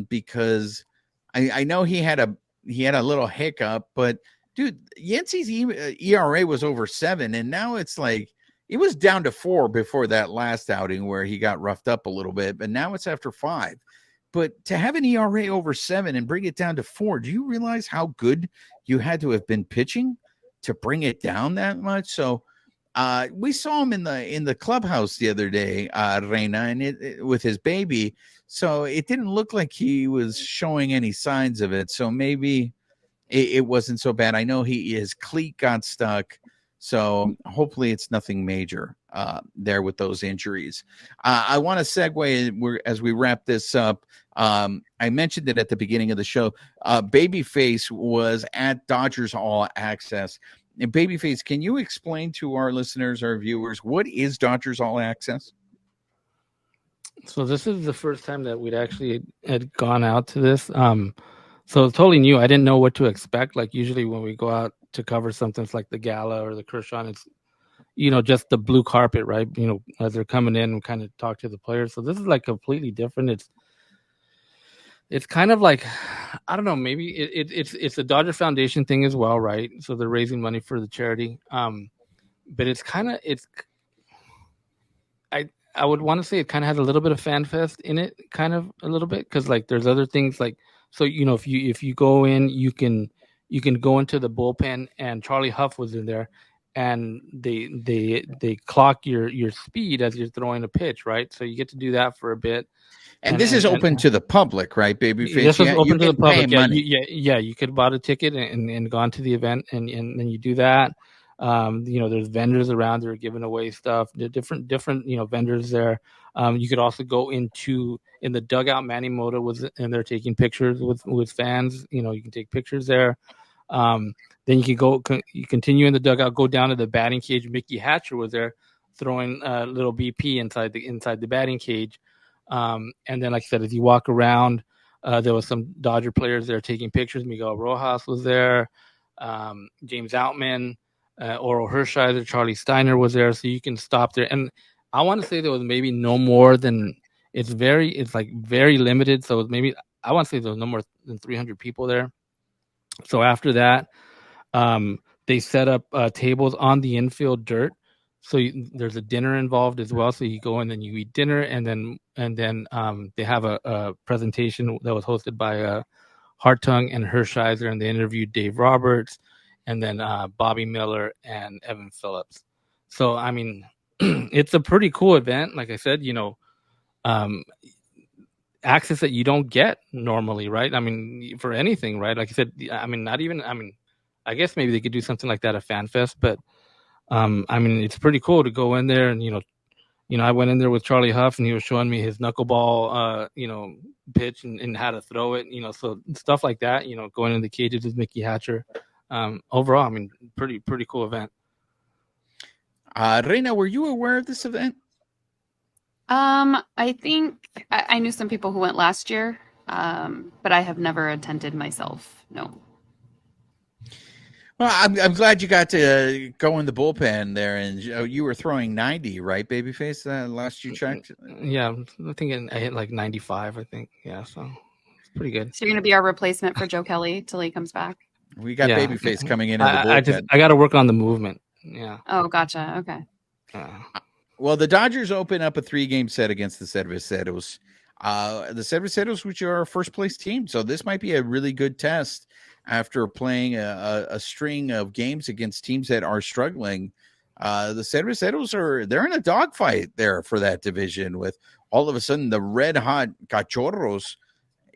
because I know he had a little hiccup, but dude, Yency's ERA was over 7, and now it's like it was down to 4 before that last outing where he got roughed up a little bit, but now it's after 5. But to have an ERA over 7 and bring it down to 4, do you realize how good you had to have been pitching to bring it down that much? So we saw him in the clubhouse the other day, Reina, and with his baby. So it didn't look like he was showing any signs of it. So maybe it wasn't so bad. I know his cleat got stuck. So hopefully it's nothing major there with those injuries. I want to segue as we wrap this up. I mentioned it at the beginning of the show. Babyface was at Dodgers All Access. And Babyface, can you explain to our listeners, our viewers, what is Dodgers All Access? So this is the first time that we'd actually had gone out to this. So it's totally new. I didn't know what to expect. Like usually when we go out to cover something, it's like the gala or the Kershaw, it's, just the blue carpet, right? As they're coming in and kind of talk to the players. So this is like completely different. It's kind of like, I don't know, maybe it's a Dodger Foundation thing as well, right? So they're raising money for the charity. But I would want to say it kind of has a little bit of fan fest in it, kind of a little bit, because like there's other things like, so if you go in, you can go into the bullpen, and Charlie Huff was in there, and they clock your speed as you're throwing a pitch, right? So you get to do that for a bit. And this is open to the public, right, Babyface? This is open to the public. Yeah, you could buy a ticket and gone to the event, and then you do that. There's vendors around that are giving away stuff. There are different vendors there. You could also go in the dugout. Manny Mota was in there taking pictures with fans. You can take pictures there. Then you continue in the dugout, go down to the batting cage. Mickey Hatcher was there throwing a little BP inside the batting cage. And then, like I said, as you walk around, there was some Dodger players there taking pictures. Miguel Rojas was there. James Outman. Oral Hershiser, Charlie Steiner was there, so you can stop there. And I want to say there was maybe no more than it's very limited. So maybe I want to say there was no more than 300 people there. So after that, they set up tables on the infield dirt. So there's a dinner involved as well. So you go in and you eat dinner, and then they have a presentation that was hosted by Hartung and Hershiser, and they interviewed Dave Roberts, and then Bobby Miller and Evan Phillips. So, I mean, it's a pretty cool event. Like I said, access that you don't get normally, right? I mean, for anything, right? Like I said, I guess maybe they could do something like that at FanFest, but it's pretty cool to go in there and, I went in there with Charlie Huff, and he was showing me his knuckleball, pitch and how to throw it, so stuff like that, going in the cages with Mickey Hatcher. Overall, pretty cool event. Reina, were you aware of this event? I think I knew some people who went last year, but I have never attended myself. No. Well, I'm glad you got to go in the bullpen there, and you were throwing 90, right, Babyface? Last you checked. Yeah, I think I hit like 95. I think, yeah, so it's pretty good. So you're gonna be our replacement for Joe Kelly till he comes back. We got Babyface coming in the bullpen. I got to work on the movement. Yeah. Oh, gotcha. Okay. Well, the Dodgers open up a 3-game set against the Cerveceros. The Cerveceros, which are our first place team. So this might be a really good test after playing a string of games against teams that are struggling. The Cerveceros they're in a dogfight there for that division, with all of a sudden the red hot Cachorros,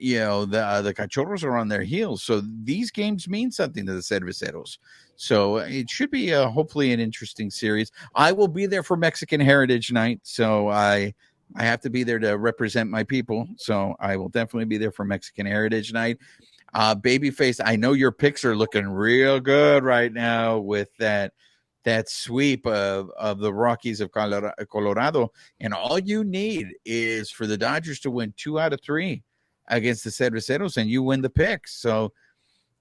the Cachorros are on their heels. So these games mean something to the Cerveceros. So it should be hopefully an interesting series. I will be there for Mexican Heritage Night. So I have to be there to represent my people. So I will definitely be there for Mexican Heritage Night. Babyface, I know your picks are looking real good right now with that sweep of the Rockies of Colorado. And all you need is for the Dodgers to win 2 out of 3 against the Cerveceros, and you win the picks. So,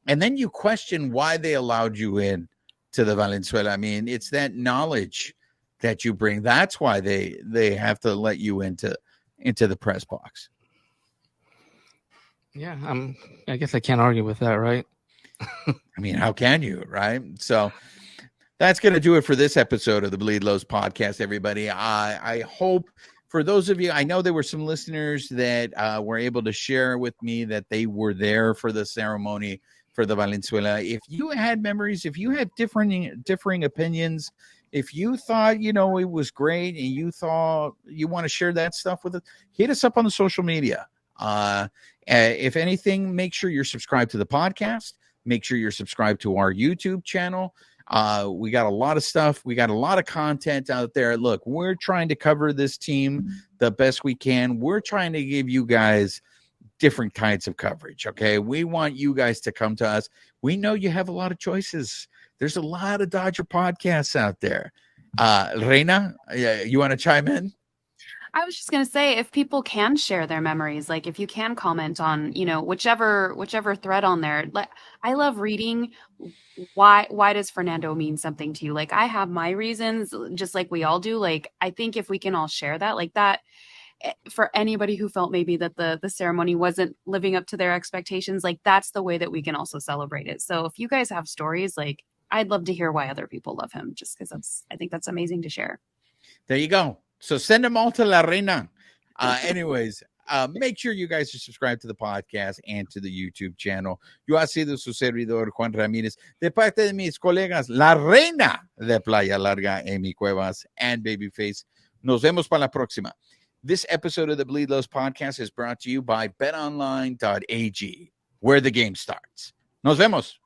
and then you question why they allowed you in to the Valenzuela. I mean, it's that knowledge that you bring. That's why they have to let you into the press box. Yeah, I guess I can't argue with that, right? I mean, how can you, right? So that's going to do it for this episode of the Bleed Lows podcast, everybody. I hope for those of you, I know there were some listeners that were able to share with me that they were there for the ceremony for the Valenzuela. If you had memories, if you had differing opinions, if you thought, it was great and you thought you want to share that stuff with us, hit us up on the social media. If anything, make sure you're subscribed to the podcast. Make sure you're subscribed to our YouTube channel. We got a lot of stuff. We got a lot of content out there. Look, we're trying to cover this team the best we can. We're trying to give you guys different kinds of coverage. Okay. We want you guys to come to us. We know you have a lot of choices. There's a lot of Dodger podcasts out there. Reina, you want to chime in? I was just going to say, if people can share their memories, like if you can comment on, whichever thread on there, I love reading. Why does Fernando mean something to you? Like, I have my reasons, just like we all do. Like, I think if we can all share that, like that, for anybody who felt maybe that the ceremony wasn't living up to their expectations, like that's the way that we can also celebrate it. So if you guys have stories, like I'd love to hear why other people love him, just because I think that's amazing to share. There you go. So send them all to La Reina. Anyways, make sure you guys are subscribed to the podcast and to the YouTube channel. Yo ha sido su servidor, Juan Ramírez, de parte de mis colegas, La Reina de Playa Larga, Amy Cuevas, and Babyface. Nos vemos para la próxima. This episode of the Bleed Lows podcast is brought to you by betonline.ag, where the game starts. Nos vemos.